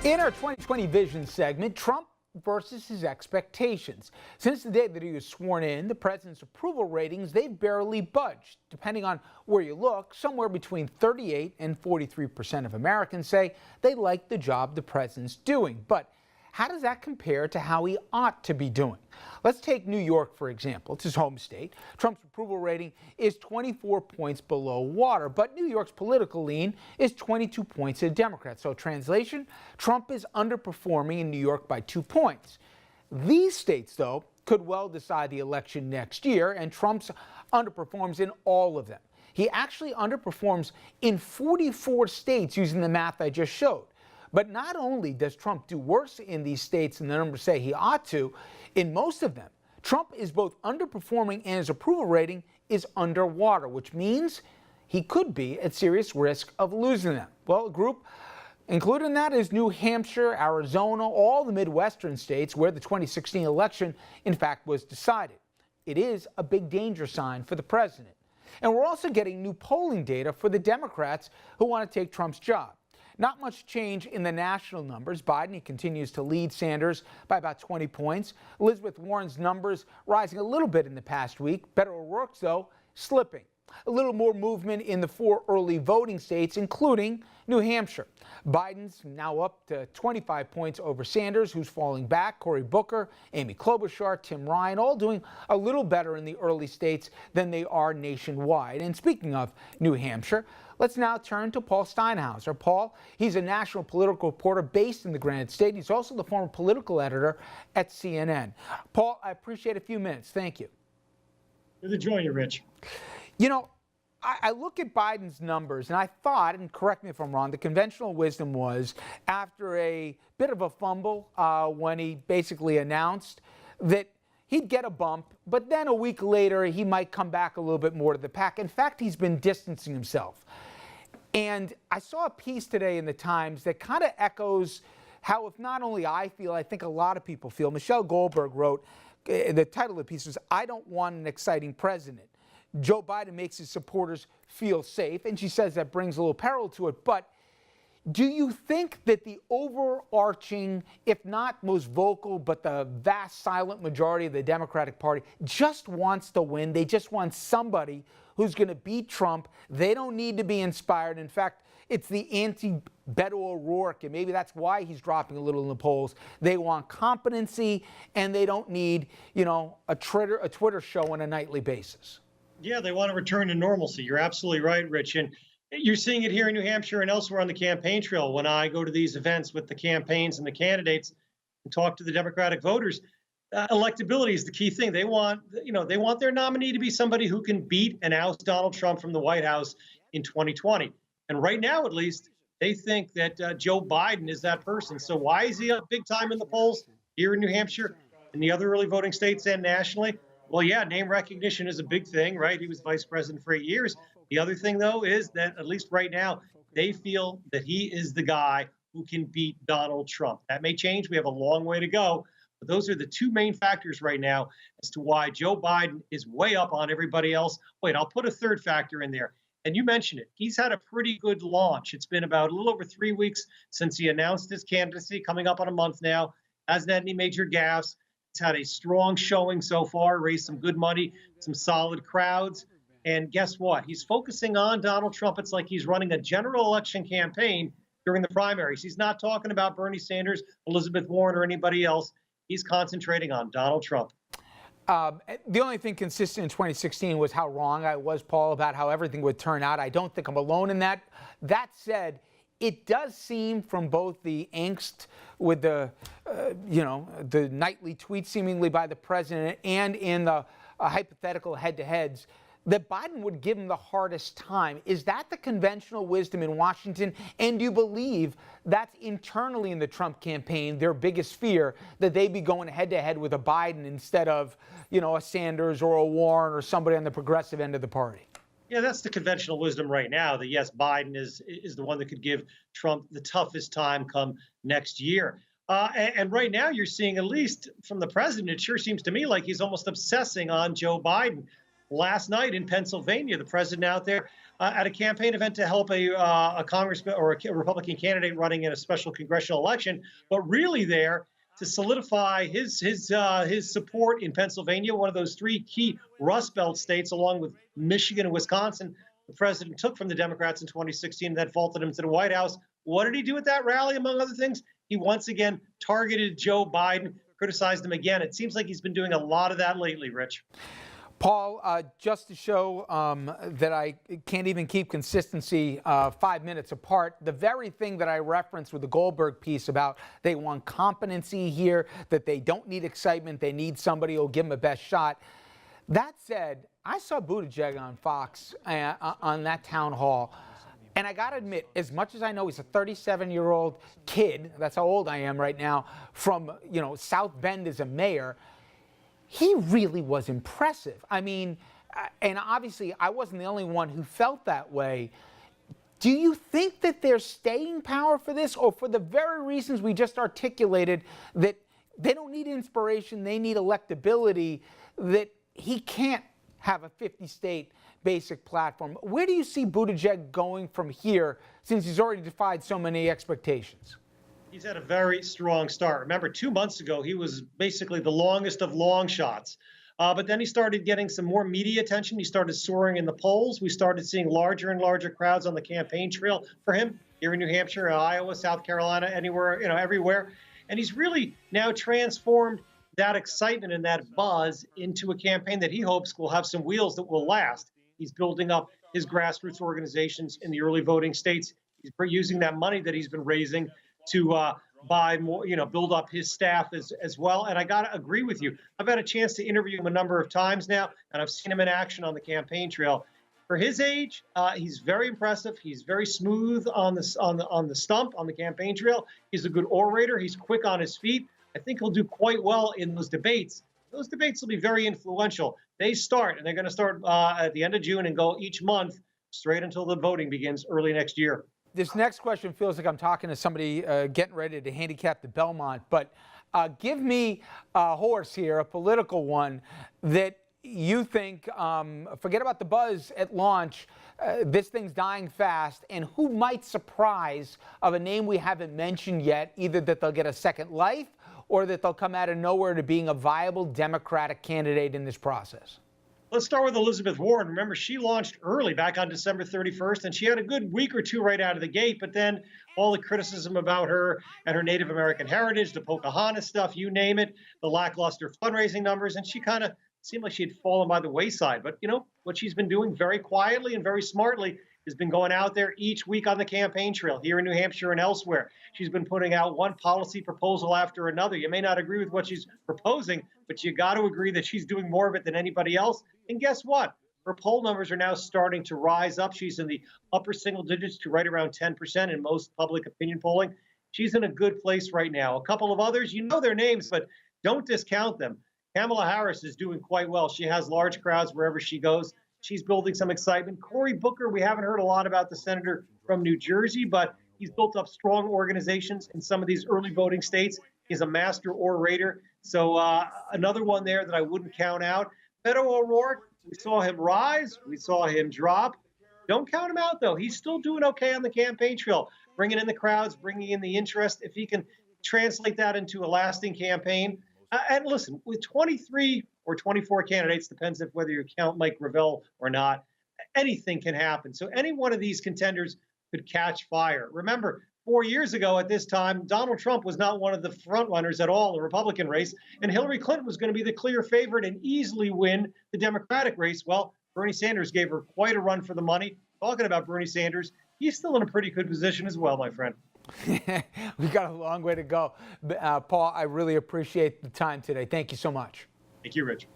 In our 2020 Vision segment, Trump versus his expectations. Since the day that he was sworn in, the president's approval ratings, they've barely budged. Depending on where you look, somewhere between 38 and 43% of Americans say they like the job the president's doing. But how does that compare to how he ought to be doing? Let's take New York, for example. It's his home state. Trump's approval rating is 24 points below water, but New York's political lean is 22 points to the Democrats. So translation, Trump is underperforming in New York by 2 points. These states, though, could well decide the election next year, and Trump underperforms in all of them. He actually underperforms in 44 states using the math I just showed. But not only does Trump do worse in these states than the numbers say he ought to, in most of them, Trump is both underperforming and his approval rating is underwater, which means he could be at serious risk of losing them. Well, a group included in that is New Hampshire, Arizona, all the Midwestern states where the 2016 election, in fact, was decided. It is a big danger sign for the president. And we're also getting new polling data for the Democrats who want to take Trump's job. Not much change in the national numbers. Biden, he continues to lead Sanders by about 20 points. Elizabeth Warren's numbers rising a little bit in the past week. Beto O'Rourke's, though, slipping. A little more movement in the 4 early voting states, including New Hampshire. Biden's now up to 25 points over Sanders, who's falling back. Cory Booker, Amy Klobuchar, Tim Ryan, all doing a little better in the early states than they are nationwide. And speaking of New Hampshire, let's now turn to Paul Steinhouser. Paul, he's a national political reporter based in the Granite State. He's also the former political editor at CNN. Paul, I appreciate a few minutes. Thank you. Good to join you, Rich. You know, I look at Biden's numbers, and I thought, and correct me if I'm wrong, the conventional wisdom was after a bit of a fumble when he basically announced that he'd get a bump, but then a week later he might come back a little bit more to the pack. In fact, he's been distancing himself. And I saw a piece today in the Times that kind of echoes how, if not only I feel, I think a lot of people feel. Michelle Goldberg wrote, the title of the piece was, "I don't want an exciting president. Joe Biden makes his supporters feel safe," and she says that brings a little peril to it. But do you think that the overarching, if not most vocal, but the vast silent majority of the Democratic Party just wants to win? They just want somebody who's going to beat Trump. They don't need to be inspired. In fact, it's the anti-Beto O'Rourke, and maybe that's why he's dropping a little in the polls. They want competency, and they don't need, a Twitter show on a nightly basis. Yeah, they want to return to normalcy. You're absolutely right, Rich. And you're seeing it here in New Hampshire and elsewhere on the campaign trail. When I go to these events with the campaigns and the candidates and talk to the Democratic voters, electability is the key thing. They want their nominee to be somebody who can beat and oust Donald Trump from the White House in 2020. And right now, at least, they think that Joe Biden is that person. So why is he up big time in the polls here in New Hampshire and the other early voting states and nationally? Well, yeah, name recognition is a big thing, right? He was vice president for 8 years. The other thing, though, is that at least right now, they feel that he is the guy who can beat Donald Trump. That may change. We have a long way to go. But those are the two main factors right now as to why Joe Biden is way up on everybody else. Wait, I'll put a third factor in there. And you mentioned it. He's had a pretty good launch. It's been about a little over 3 weeks since he announced his candidacy, coming up on a month now. Hasn't had any major gaffes. He's had a strong showing so far, raised some good money, some solid crowds. And guess what? He's focusing on Donald Trump. It's like he's running a general election campaign during the primaries. He's not talking about Bernie Sanders, Elizabeth Warren, or anybody else. He's concentrating on Donald Trump. The only thing consistent in 2016 was how wrong I was, Paul, about how everything would turn out. I don't think I'm alone in that. That said, it does seem from both the angst with the nightly tweets seemingly by the president and in the hypothetical head-to-heads that Biden would give him the hardest time. Is that the conventional wisdom in Washington? And do you believe that's internally in the Trump campaign their biggest fear, that they be going head-to-head with a Biden instead of, a Sanders or a Warren or somebody on the progressive end of the party? Yeah, that's the conventional wisdom right now, that yes, Biden is the one that could give Trump the toughest time come next year. And right now you're seeing, at least from the president, it sure seems to me like he's almost obsessing on Joe Biden. Last night in Pennsylvania, the president out there at a campaign event to help a congressman or a Republican candidate running in a special congressional election, but really there to solidify his support in Pennsylvania, one of those three key Rust Belt states, along with Michigan and Wisconsin. The president took from the Democrats in 2016 that vaulted him to the White House. What did he do at that rally, among other things? He once again targeted Joe Biden, criticized him again. It seems like he's been doing a lot of that lately, Rich. Paul, just to show that I can't even keep consistency 5 minutes apart, the very thing that I referenced with the Goldberg piece about they want competency here, that they don't need excitement, they need somebody who'll give them a best shot. That said, I saw Buttigieg on Fox on that town hall. And I got to admit, as much as I know he's a 37-year-old kid, that's how old I am right now, from, South Bend as a mayor, he really was impressive. I mean, and obviously I wasn't the only one who felt that way. Do you think that there's staying power for this, or for the very reasons we just articulated, that they don't need inspiration, they need electability, that he can't have a 50-state basic platform? Where do you see Buttigieg going from here, since he's already defied so many expectations? He's had a very strong start. Remember, 2 months ago, he was basically the longest of long shots. But then he started getting some more media attention. He started soaring in the polls. We started seeing larger and larger crowds on the campaign trail for him here in New Hampshire, Iowa, South Carolina, anywhere, everywhere. And he's really now transformed that excitement and that buzz into a campaign that he hopes will have some wheels that will last. He's building up his grassroots organizations in the early voting states. He's using that money that he's been raising to buy more, build up his staff as well. And I got to agree with you. I've had a chance to interview him a number of times now, and I've seen him in action on the campaign trail. For his age, he's very impressive. He's very smooth on the stump, on the campaign trail. He's a good orator. He's quick on his feet. I think he'll do quite well in those debates. Those debates will be very influential. They start, and they're going to start at the end of June and go each month straight until the voting begins early next year. This next question feels like I'm talking to somebody getting ready to handicap the Belmont, but give me a horse here, a political one, that you think, forget about the buzz at launch, this thing's dying fast, and who might surprise of a name we haven't mentioned yet, either that they'll get a second life or that they'll come out of nowhere to being a viable Democratic candidate in this process? Let's start with Elizabeth Warren. Remember, she launched early back on December 31st, and she had a good week or two right out of the gate. But then all the criticism about her and her Native American heritage, the Pocahontas stuff, you name it, the lackluster fundraising numbers, and she kind of seemed like she had fallen by the wayside. But, what she's been doing very quietly and very smartly has been going out there each week on the campaign trail here in New Hampshire and elsewhere. She's been putting out one policy proposal after another. You may not agree with what she's proposing, but you got to agree that she's doing more of it than anybody else. And guess what? Her poll numbers are now starting to rise up. She's in the upper single digits to right around 10% in most public opinion polling. She's in a good place right now. A couple of others, their names, but don't discount them. Kamala Harris is doing quite well. She has large crowds wherever she goes. She's building some excitement. Cory Booker, we haven't heard a lot about the senator from New Jersey, but he's built up strong organizations in some of these early voting states. He's a master orator. So another one there that I wouldn't count out. Beto O'Rourke, we saw him rise. We saw him drop. Don't count him out, though. He's still doing okay on the campaign trail, bringing in the crowds, bringing in the interest. If he can translate that into a lasting campaign. And listen, with 23 or 24 candidates, depends if whether you count Mike Gravel or not, anything can happen. So any one of these contenders could catch fire. Remember, 4 years ago at this time, Donald Trump was not one of the front runners at all in the Republican race, and Hillary Clinton was going to be the clear favorite and easily win the Democratic race. Well, Bernie Sanders gave her quite a run for the money. Talking about Bernie Sanders, he's still in a pretty good position as well, my friend. We got a long way to go. Paul, I really appreciate the time today. Thank you so much. Thank you, Rich.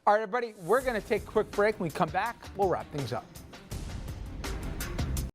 All right, everybody, we're going to take a quick break. When we come back, we'll wrap things up.